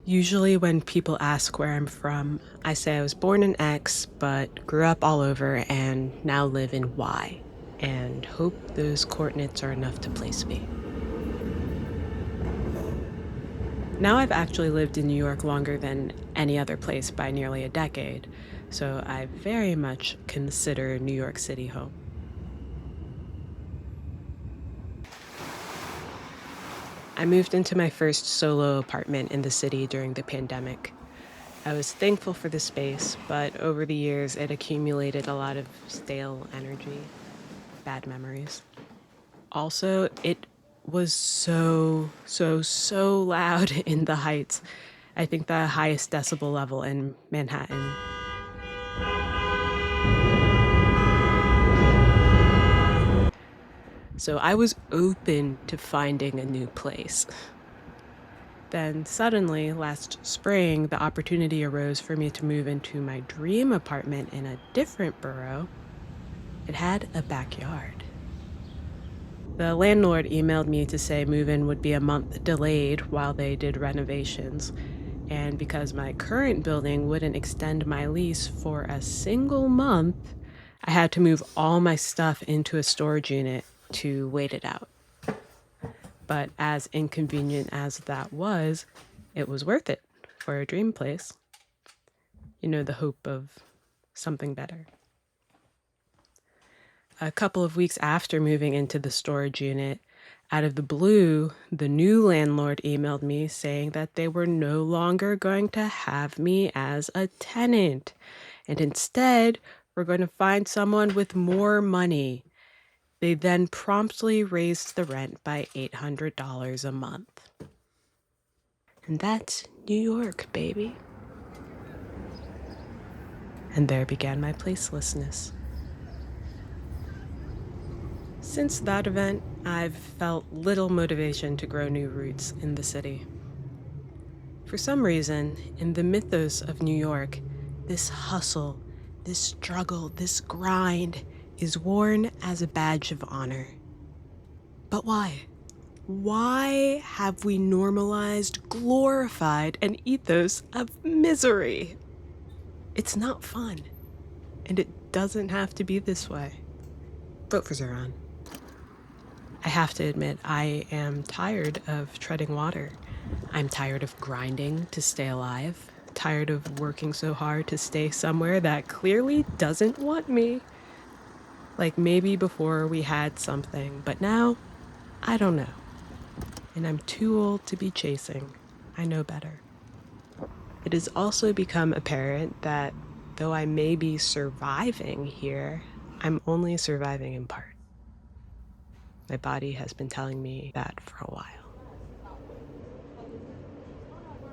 Usually when people ask where I'm from, I say I was born in X, but grew up all over and now live in Y, and hope those coordinates are enough to place me. Now I've actually lived in New York longer than any other place by nearly a decade, so I very much consider New York City home. I moved into my first solo apartment in the city during the pandemic. I was thankful for the space, but over the years it accumulated a lot of stale energy, bad memories. Also, it was so loud in the Heights. I think the highest decibel level in Manhattan. So I was open to finding a new place. Then suddenly, last spring, the opportunity arose for me to move into my dream apartment in a different borough. It had a backyard. The landlord emailed me to say move-in would be a month delayed while they did renovations. And because my current building wouldn't extend my lease for a single month, I had to move all my stuff into a storage unit to wait it out. But as inconvenient as that was, it was worth it for a dream place. You know, the hope of something better. A couple of weeks after moving into the storage unit, out of the blue, the new landlord emailed me saying that they were no longer going to have me as a tenant, and instead were going to find someone with more money. They then promptly raised the rent by $800 a month. And that's New York, baby. And there began my placelessness. Since that event, I've felt little motivation to grow new roots in the city. For some reason, in the mythos of New York, this hustle, this struggle, this grind is worn as a badge of honor. But why? Why have we normalized, glorified an ethos of misery? It's not fun, and it doesn't have to be this way. Vote for Zeron. I have to admit, I am tired of treading water. I'm tired of grinding to stay alive, tired of working so hard to stay somewhere that clearly doesn't want me. Like maybe before we had something, but now, I don't know. And I'm too old to be chasing. I know better. It has also become apparent that though I may be surviving here, I'm only surviving in part. My body has been telling me that for a while.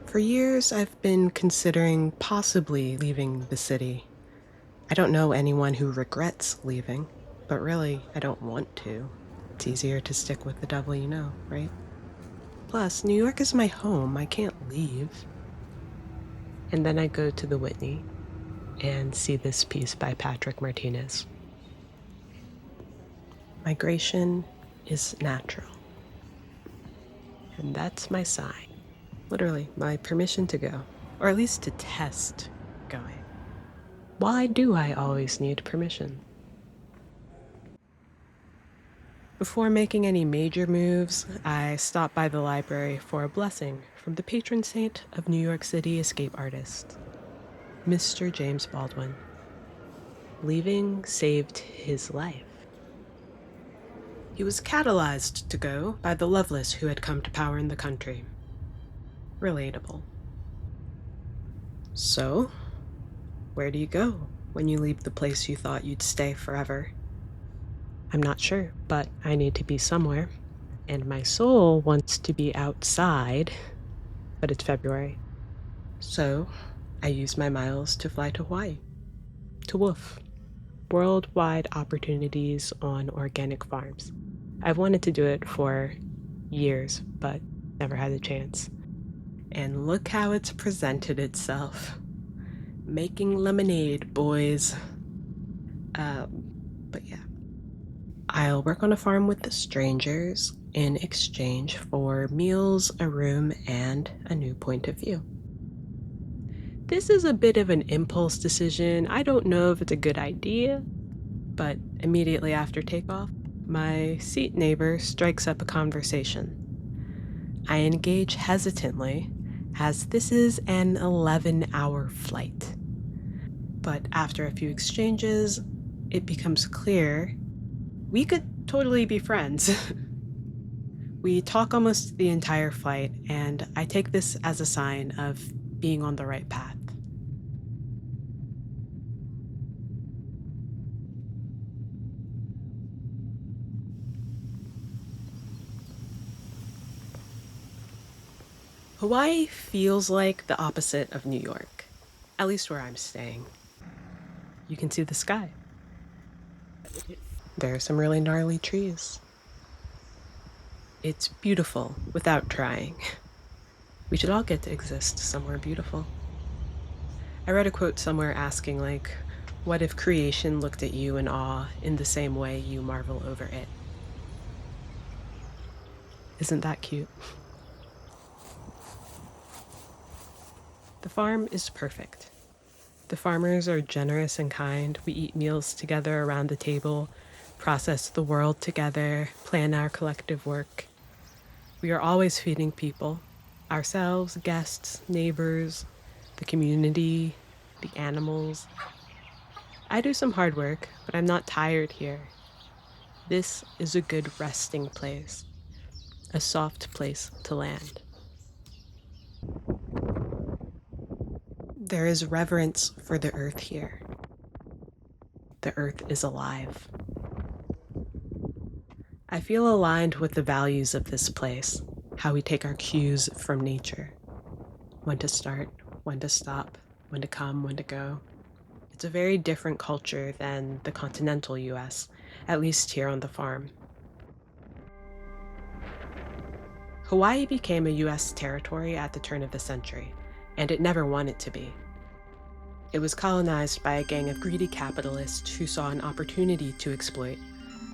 For years, I've been considering possibly leaving the city. I don't know anyone who regrets leaving, but really, I don't want to. It's easier to stick with the devil you know, right? Plus, New York is my home. I can't leave. And then I go to the Whitney and see this piece by Patrick Martinez. Migration is natural. And that's my sign. Literally, my permission to go. Or at least to test going. Why do I always need permission? Before making any major moves, I stopped by the library for a blessing from the patron saint of New York City escape artists, Mr. James Baldwin. Leaving saved his life. He was catalyzed to go by the loveless who had come to power in the country. Relatable. So, where do you go when you leave the place you thought you'd stay forever? I'm not sure, but I need to be somewhere. And my soul wants to be outside, but it's February. So, I use my miles to fly to Hawaii. To WOOF. Worldwide opportunities on organic farms. I've wanted to do it for years, but never had the chance. And look how it's presented itself. Making lemonade, boys. But yeah. I'll work on a farm with the strangers in exchange for meals, a room, and a new point of view. This is a bit of an impulse decision. I don't know if it's a good idea, but immediately after takeoff, my seat neighbor strikes up a conversation. I engage hesitantly, as this is an 11-hour flight. But after a few exchanges, it becomes clear we could totally be friends. We talk almost the entire flight, and I take this as a sign of being on the right path. Hawaii feels like the opposite of New York, at least where I'm staying. You can see the sky. There are some really gnarly trees. It's beautiful without trying. We should all get to exist somewhere beautiful. I read a quote somewhere asking, what if creation looked at you in awe in the same way you marvel over it? Isn't that cute? The farm is perfect. The farmers are generous and kind. We eat meals together around the table, process the world together, plan our collective work. We are always feeding people, ourselves, guests, neighbors, the community, the animals. I do some hard work, but I'm not tired here. This is a good resting place, a soft place to land. There is reverence for the earth here. The earth is alive. I feel aligned with the values of this place, how we take our cues from nature. When to start, when to stop, when to come, when to go. It's a very different culture than the continental US, at least here on the farm. Hawaii became a US territory at the turn of the century, and it never wanted to be. It was colonized by a gang of greedy capitalists who saw an opportunity to exploit,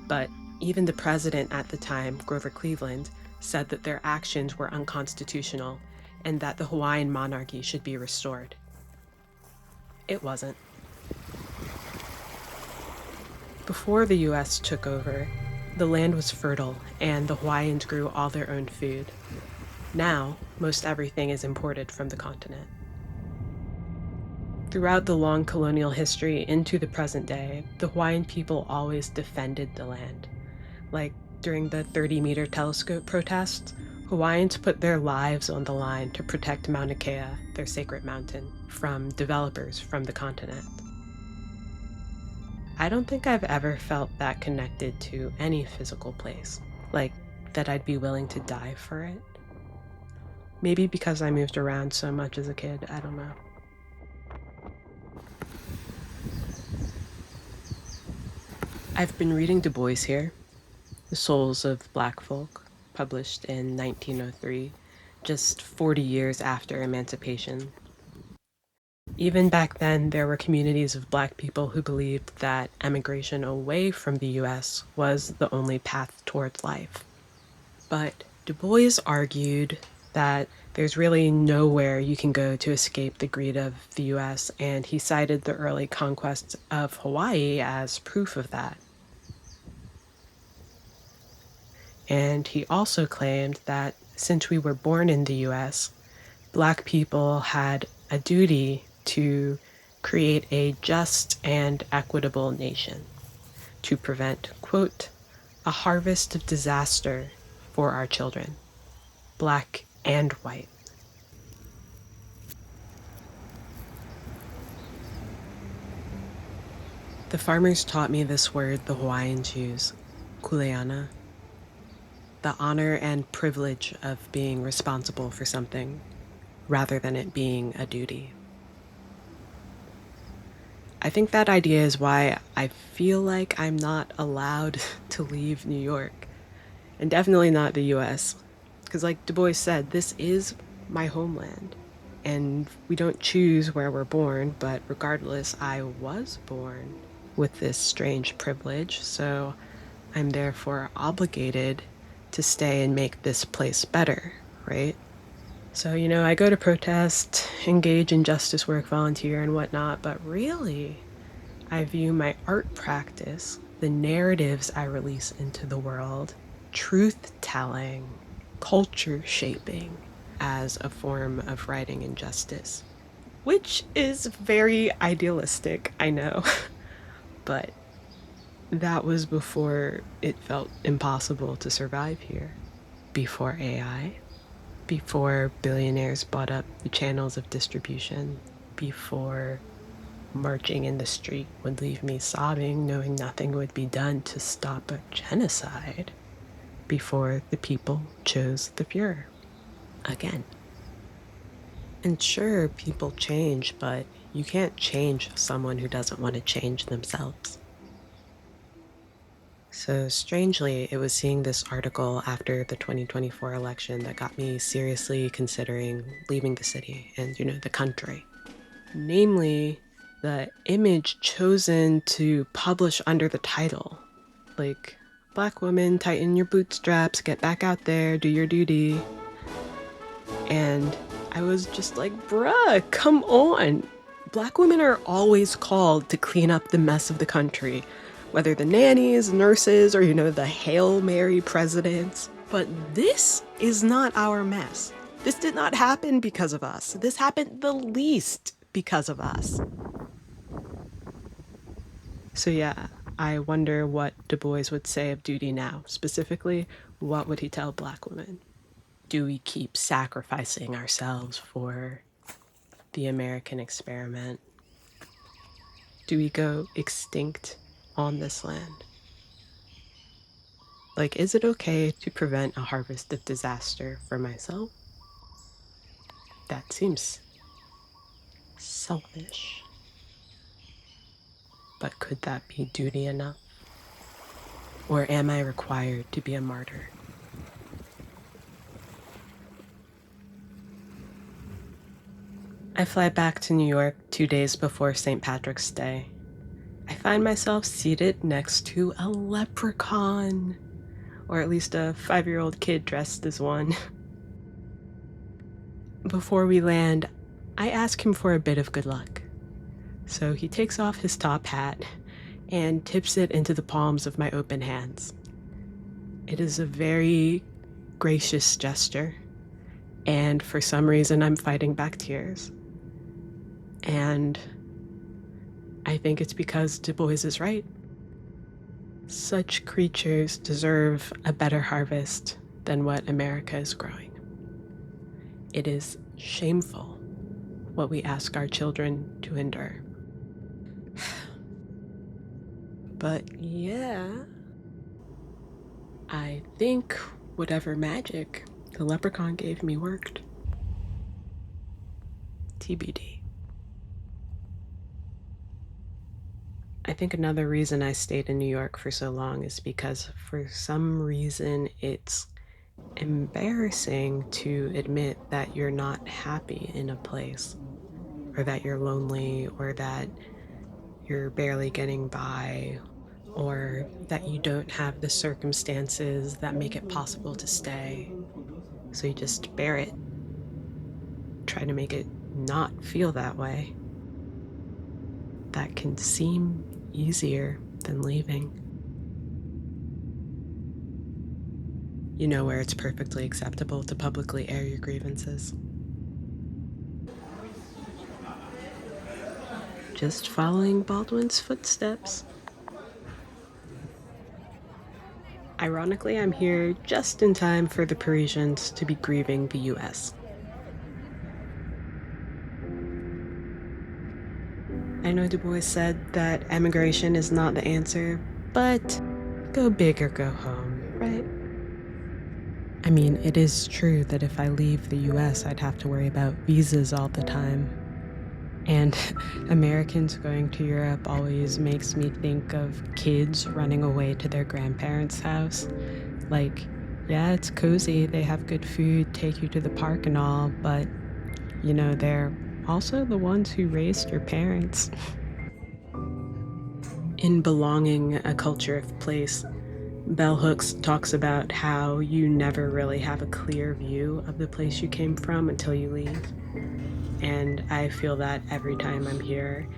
but even the president at the time, Grover Cleveland, said that their actions were unconstitutional and that the Hawaiian monarchy should be restored. It wasn't. Before the US took over, the land was fertile and the Hawaiians grew all their own food. Now, most everything is imported from the continent. Throughout the long colonial history into the present day, the Hawaiian people always defended the land. Like during the 30-meter telescope protests, Hawaiians put their lives on the line to protect Mauna Kea, their sacred mountain, from developers from the continent. I don't think I've ever felt that connected to any physical place, like that I'd be willing to die for it. Maybe because I moved around so much as a kid, I don't know. I've been reading Du Bois here, The Souls of Black Folk, published in 1903, just 40 years after emancipation. Even back then, there were communities of Black people who believed that emigration away from the US was the only path towards life. But Du Bois argued that there's really nowhere you can go to escape the greed of the US, and he cited the early conquest of Hawaii as proof of that. And he also claimed that since we were born in the US, Black people had a duty to create a just and equitable nation to prevent, quote, a harvest of disaster for our children, Black and white. The farmers taught me this word the Hawaiians use, kuleana, the honor and privilege of being responsible for something, rather than it being a duty. I think that idea is why I feel like I'm not allowed to leave New York, and definitely not the US. Because like Du Bois said, this is my homeland, and we don't choose where we're born, but regardless, I was born with this strange privilege, so I'm therefore obligated to stay and make this place better, right? So, I go to protest, engage in justice work, volunteer, and whatnot, but really, I view my art practice, the narratives I release into the world, truth telling, culture shaping, as a form of writing injustice. Which is very idealistic, I know. But that was before it felt impossible to survive here. Before AI, before billionaires bought up the channels of distribution, before marching in the street would leave me sobbing, knowing nothing would be done to stop a genocide, before the people chose the Fuhrer. Again. And sure, people change, but you can't change someone who doesn't want to change themselves. So strangely, it was seeing this article after the 2024 election that got me seriously considering leaving the city and, the country. Namely, the image chosen to publish under the title. Like, Black woman, tighten your bootstraps, get back out there, do your duty. And I was just like, bruh, come on. Black women are always called to clean up the mess of the country, whether the nannies, nurses, or, the Hail Mary presidents. But this is not our mess. This did not happen because of us. This happened the least because of us. So yeah, I wonder what Du Bois would say of duty now. Specifically, what would he tell Black women? Do we keep sacrificing ourselves for the American experiment? Do we go extinct on this land? Like, is it okay to prevent a harvest of disaster for myself? That seems selfish. But could that be duty enough? Or am I required to be a martyr? I fly back to New York 2 days before St. Patrick's Day. I find myself seated next to a leprechaun, or at least a 5-year-old kid dressed as one. Before we land, I ask him for a bit of good luck. So he takes off his top hat and tips it into the palms of my open hands. It is a very gracious gesture, and for some reason I'm fighting back tears. And I think it's because Du Bois is right. Such creatures deserve a better harvest than what America is growing. It is shameful what we ask our children to endure. But yeah, I think whatever magic the leprechaun gave me worked. TBD. I think another reason I stayed in New York for so long is because for some reason it's embarrassing to admit that you're not happy in a place, or that you're lonely, or that you're barely getting by, or that you don't have the circumstances that make it possible to stay. So you just bear it. Try to make it not feel that way. That can seem easier than leaving. You know where it's perfectly acceptable to publicly air your grievances. Just following Baldwin's footsteps. Ironically, I'm here just in time for the Parisians to be grieving the US. I know Du Bois said that emigration is not the answer, but go big or go home, right? I mean, it is true that if I leave the US, I'd have to worry about visas all the time. And Americans going to Europe always makes me think of kids running away to their grandparents' house. Like, yeah, it's cozy, they have good food, take you to the park and all, but, they're also the ones who raised your parents. In belonging a culture of place, Bell Hooks talks about how you never really have a clear view of the place you came from until you leave. And I feel that every time I'm here.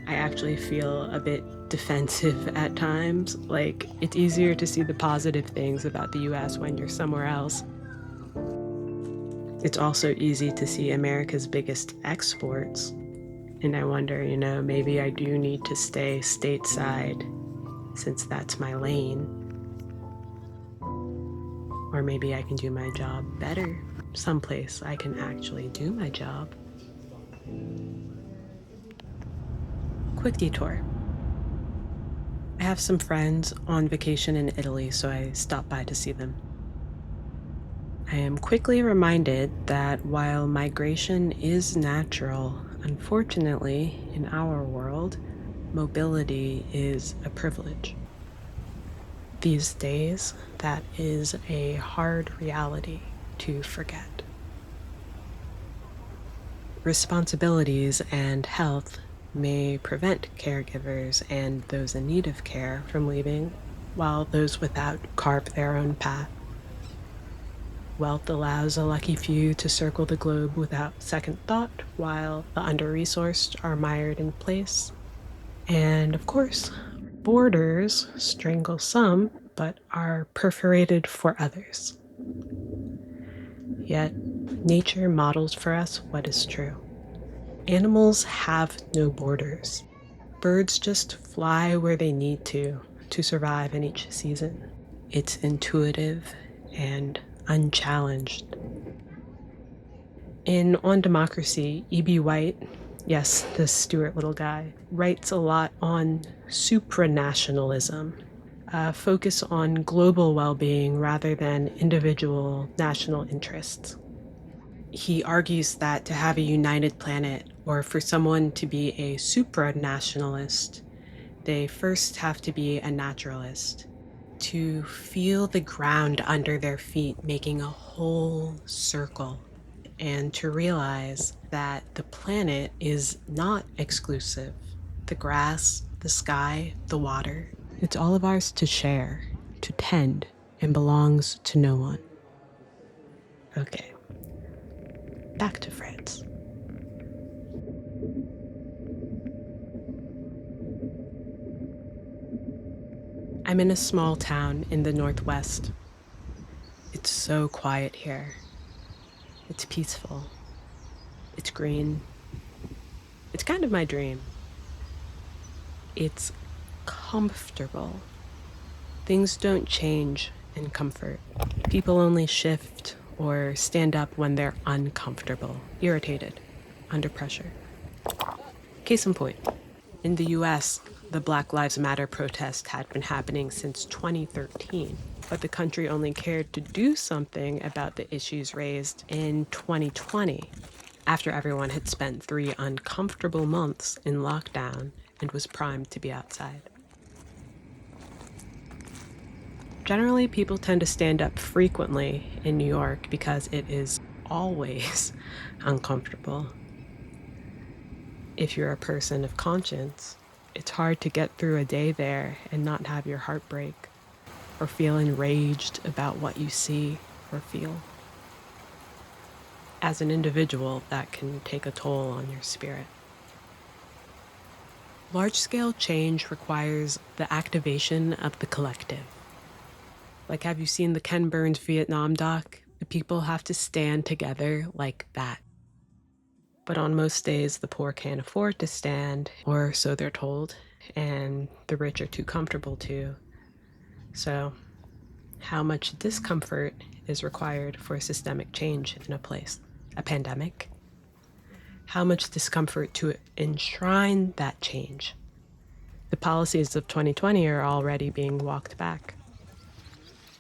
I actually feel a bit defensive at times. Like, it's easier to see the positive things about the US when you're somewhere else. It's also easy to see America's biggest exports. And I wonder, maybe I do need to stay stateside since that's my lane. Or maybe I can do my job better someplace I can actually do my job. Quick detour. I have some friends on vacation in Italy, so I stopped by to see them. I am quickly reminded that while migration is natural, unfortunately, in our world, mobility is a privilege. These days, that is a hard reality to forget. Responsibilities and health may prevent caregivers and those in need of care from leaving, while those without carve their own path. Wealth allows a lucky few to circle the globe without second thought, while the under-resourced are mired in place. And of course, borders strangle some, but are perforated for others. Yet, nature models for us what is true. Animals have no borders. Birds just fly where they need to survive in each season. It's intuitive and unchallenged. In On Democracy, E.B. White, yes, this Stuart Little guy, writes a lot on supranationalism, a focus on global well-being rather than individual national interests. He argues that to have a united planet, or for someone to be a supranationalist, they first have to be a naturalist, to feel the ground under their feet making a whole circle, and to realize that the planet is not exclusive. The grass, the sky, the water, it's all of ours to share, to tend, and belongs to no one. Okay, back to France. I'm in a small town in the Northwest. It's so quiet here. It's peaceful. It's green. It's kind of my dream. It's comfortable. Things don't change in comfort. People only shift or stand up when they're uncomfortable, irritated, under pressure. Case in point, in the US, the Black Lives Matter protest had been happening since 2013, but the country only cared to do something about the issues raised in 2020, after everyone had spent 3 uncomfortable months in lockdown and was primed to be outside. Generally, people tend to stand up frequently in New York because it is always uncomfortable. If you're a person of conscience, it's hard to get through a day there and not have your heart break or feel enraged about what you see or feel. As an individual, that can take a toll on your spirit. Large-scale change requires the activation of the collective. Like, have you seen the Ken Burns Vietnam doc? The people have to stand together like that. But on most days, the poor can't afford to stand, or so they're told, and the rich are too comfortable to. So, how much discomfort is required for systemic change in a place? A pandemic? How much discomfort to enshrine that change? The policies of 2020 are already being walked back.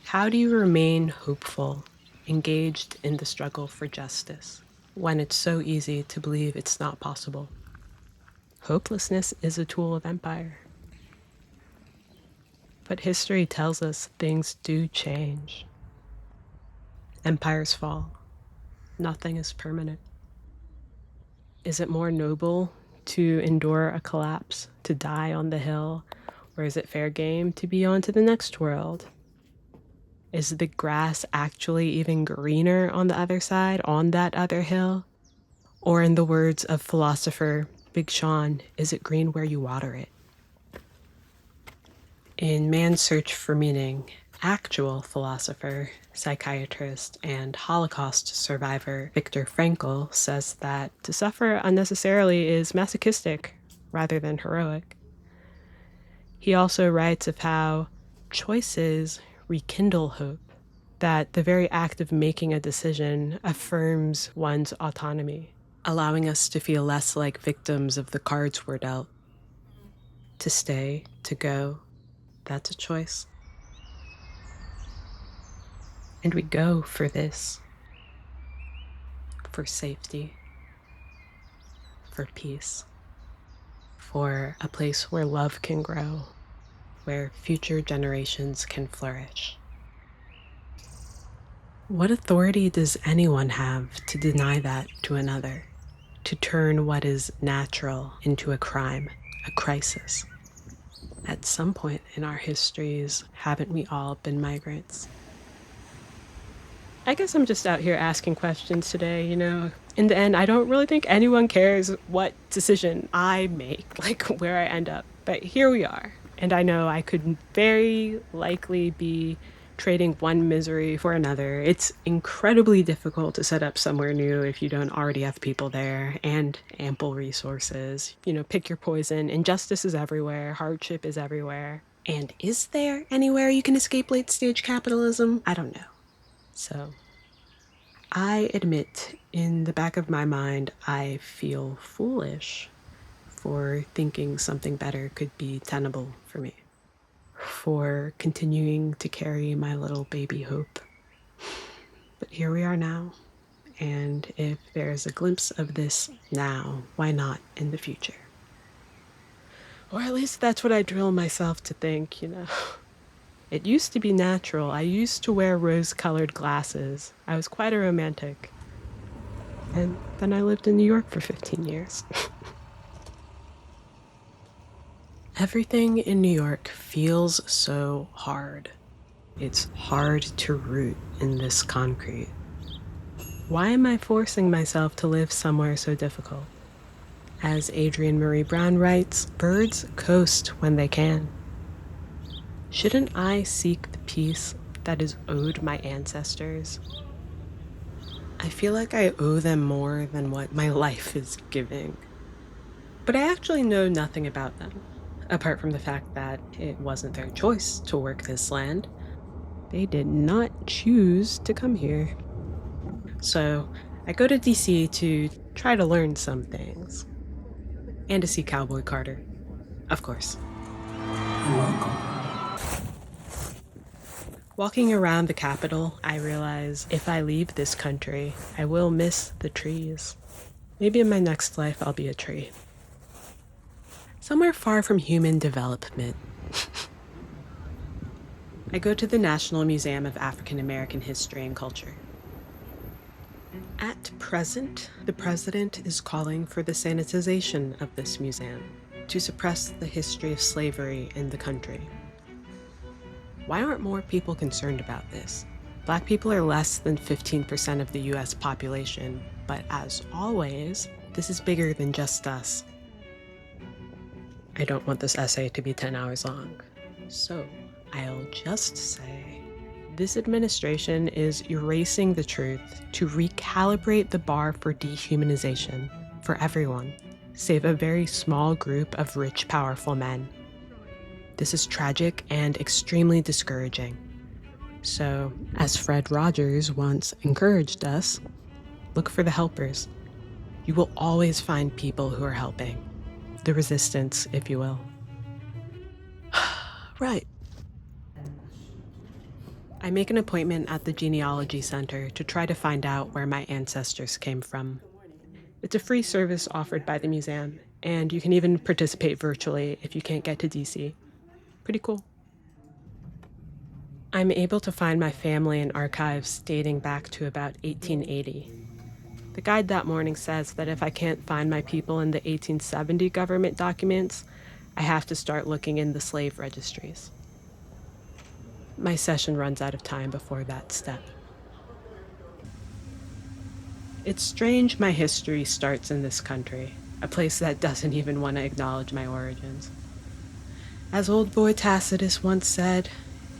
How do you remain hopeful, engaged in the struggle for justice, when it's so easy to believe it's not possible? Hopelessness is a tool of empire. But history tells us things do change. Empires fall. Nothing is permanent. Is it more noble to endure a collapse, to die on the hill, or is it fair game to be on to the next world? Is the grass actually even greener on the other side, on that other hill? Or in the words of philosopher Big Sean, is it green where you water it? In Man's Search for Meaning, actual philosopher, psychiatrist, and Holocaust survivor Viktor Frankl says that to suffer unnecessarily is masochistic rather than heroic. He also writes of how choices rekindle hope, that the very act of making a decision affirms one's autonomy, allowing us to feel less like victims of the cards we're dealt. To stay, to go, that's a choice. And we go for this. For safety. For peace. For a place where love can grow. Where future generations can flourish. What authority does anyone have to deny that to another? To turn what is natural into a crime, a crisis? At some point in our histories, haven't we all been migrants? I guess I'm just out here asking questions today, In the end, I don't really think anyone cares what decision I make, like where I end up. But here we are. And I know I could very likely be trading one misery for another. It's incredibly difficult to set up somewhere new if you don't already have people there and ample resources. Pick your poison. Injustice is everywhere. Hardship is everywhere. And is there anywhere you can escape late-stage capitalism? I don't know. So I admit, in the back of my mind, I feel foolish for thinking something better could be tenable for me, for continuing to carry my little baby hope. But here we are now, and if there's a glimpse of this now, why not in the future? Or at least that's what I drill myself to think, It used to be natural. I used to wear rose-colored glasses. I was quite a romantic. And then I lived in New York for 15 years. Everything in New York feels so hard. It's hard to root in this concrete. Why am I forcing myself to live somewhere so difficult? As Adrienne Marie Brown writes, birds coast when they can. Shouldn't I seek the peace that is owed my ancestors? I feel like I owe them more than what my life is giving. But I actually know nothing about them, apart from the fact that it wasn't their choice to work this land. They did not choose to come here. So I go to DC to try to learn some things. And to see Cowboy Carter, of course. You're welcome. Walking around the Capitol, I realize if I leave this country, I will miss the trees. Maybe in my next life, I'll be a tree. Somewhere far from human development. I go to the National Museum of African American History and Culture. At present, the president is calling for the sanitization of this museum to suppress the history of slavery in the country. Why aren't more people concerned about this? Black people are less than 15% of the US population, but as always, this is bigger than just us. I don't want this essay to be 10 hours long, so I'll just say this administration is erasing the truth to recalibrate the bar for dehumanization for everyone, save a very small group of rich, powerful men. This is tragic and extremely discouraging. So, as Fred Rogers once encouraged us, look for the helpers. You will always find people who are helping. The resistance, if you will. Right. I make an appointment at the Genealogy Center to try to find out where my ancestors came from. It's a free service offered by the museum, and you can even participate virtually if you can't get to DC. Pretty cool. I'm able to find my family in archives dating back to about 1880. The guide that morning says that if I can't find my people in the 1870 government documents, I have to start looking in the slave registries. My session runs out of time before that step. It's strange my history starts in this country, a place that doesn't even want to acknowledge my origins. As old boy Tacitus once said,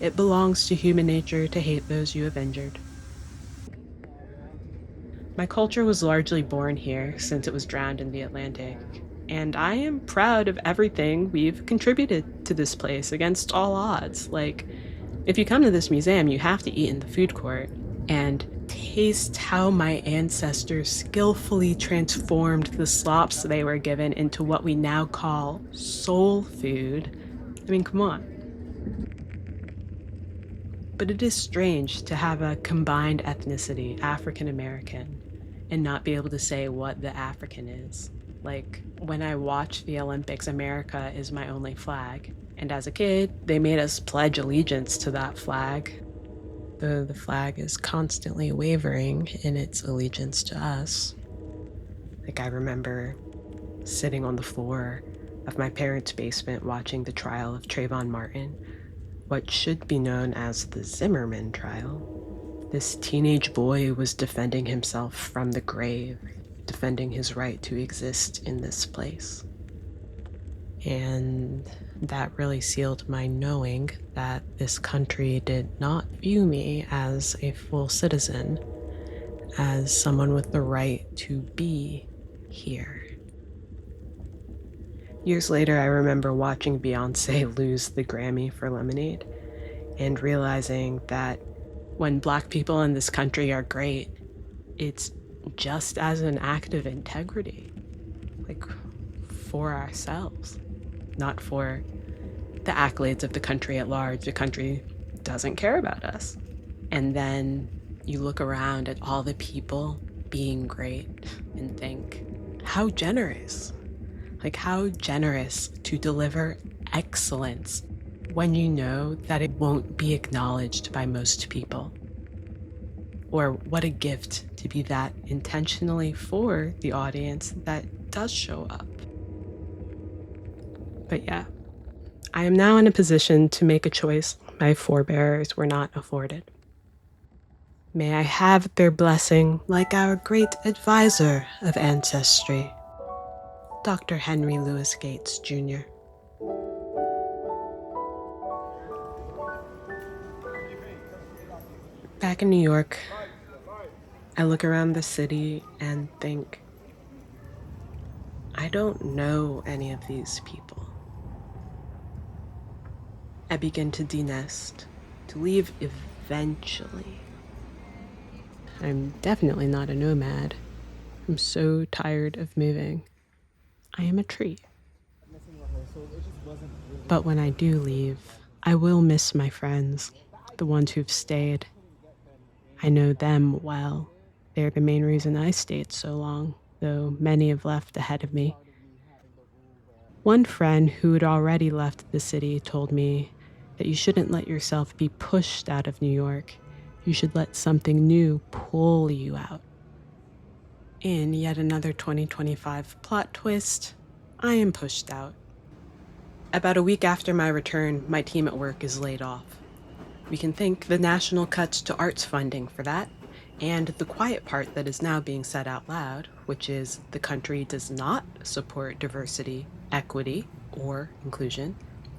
it belongs to human nature to hate those you have injured. My culture was largely born here since it was drowned in the Atlantic, and I am proud of everything we've contributed to this place against all odds. Like, if you come to this museum, you have to eat in the food court and taste how my ancestors skillfully transformed the slops they were given into what we now call soul food. I mean, come on. But it is strange to have a combined ethnicity, African American, and not be able to say what the African is. Like, when I watch the Olympics, America is my only flag. And as a kid, they made us pledge allegiance to that flag. Though the flag is constantly wavering in its allegiance to us. Like, I remember sitting on the floor of my parents' basement watching the trial of Trayvon Martin, what should be known as the Zimmerman trial. This teenage boy was defending himself from the grave, defending his right to exist in this place. And that really sealed my knowing that this country did not view me as a full citizen, as someone with the right to be here. Years later, I remember watching Beyoncé lose the Grammy for Lemonade and realizing that when Black people in this country are great, it's just as an act of integrity, like for ourselves, not for the accolades of the country at large. The country doesn't care about us. And then you look around at all the people being great and think, how generous. Like, how generous to deliver excellence when you know that it won't be acknowledged by most people. Or what a gift to be that intentionally for the audience that does show up. But yeah, I am now in a position to make a choice my forebears were not afforded. May I have their blessing like our great advisor of ancestry, Dr. Henry Louis Gates, Jr. Back in New York, I look around the city and think, I don't know any of these people. I begin to denest, to leave eventually. I'm definitely not a nomad. I'm so tired of moving. I am a tree. But when I do leave, I will miss my friends, the ones who've stayed. I know them well. They're the main reason I stayed so long, though many have left ahead of me. One friend who had already left the city told me that you shouldn't let yourself be pushed out of New York. You should let something new pull you out. In yet another 2025 plot twist, I am pushed out. About a week after my return, my team at work is laid off. We can thank the national cuts to arts funding for that, and the quiet part that is now being said out loud, which is the country does not support diversity, equity, or inclusion,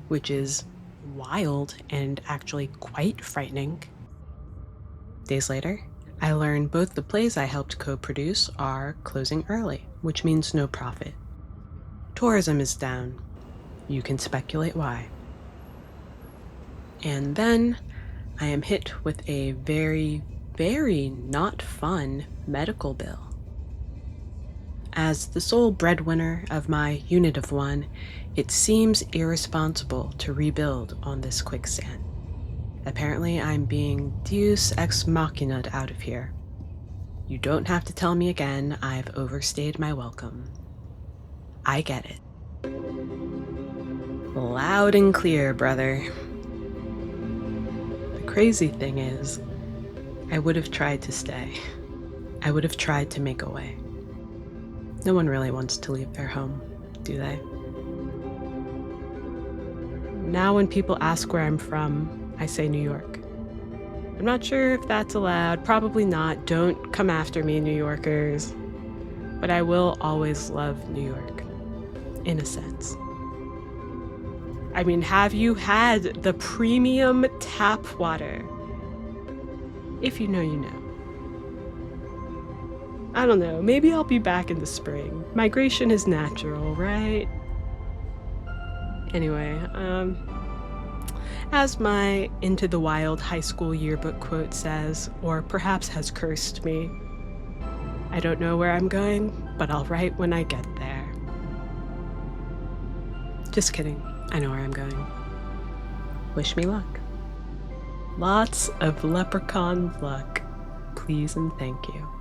which is wild and actually quite frightening. Days later, I learn both the plays I helped co-produce are closing early, which means no profit. Tourism is down. You can speculate why. And then I am hit with a very, very not fun medical bill. As the sole breadwinner of my unit of one, it seems irresponsible to rebuild on this quicksand. Apparently, I'm being deus ex machina'd out of here. You don't have to tell me again I've overstayed my welcome. I get it. Loud and clear, brother. The crazy thing is, I would have tried to stay. I would have tried to make a way. No one really wants to leave their home, do they? Now when people ask where I'm from, I say New York. I'm not sure if that's allowed. Probably not. Don't come after me, New Yorkers. But I will always love New York, in a sense. I mean, have you had the premium tap water? If you know, you know. I don't know, maybe I'll be back in the spring. Migration is natural, right? Anyway, as my Into the Wild high school yearbook quote says, or perhaps has cursed me, I don't know where I'm going, but I'll write when I get there. Just kidding, I know where I'm going. Wish me luck. Lots of leprechaun luck, please and thank you.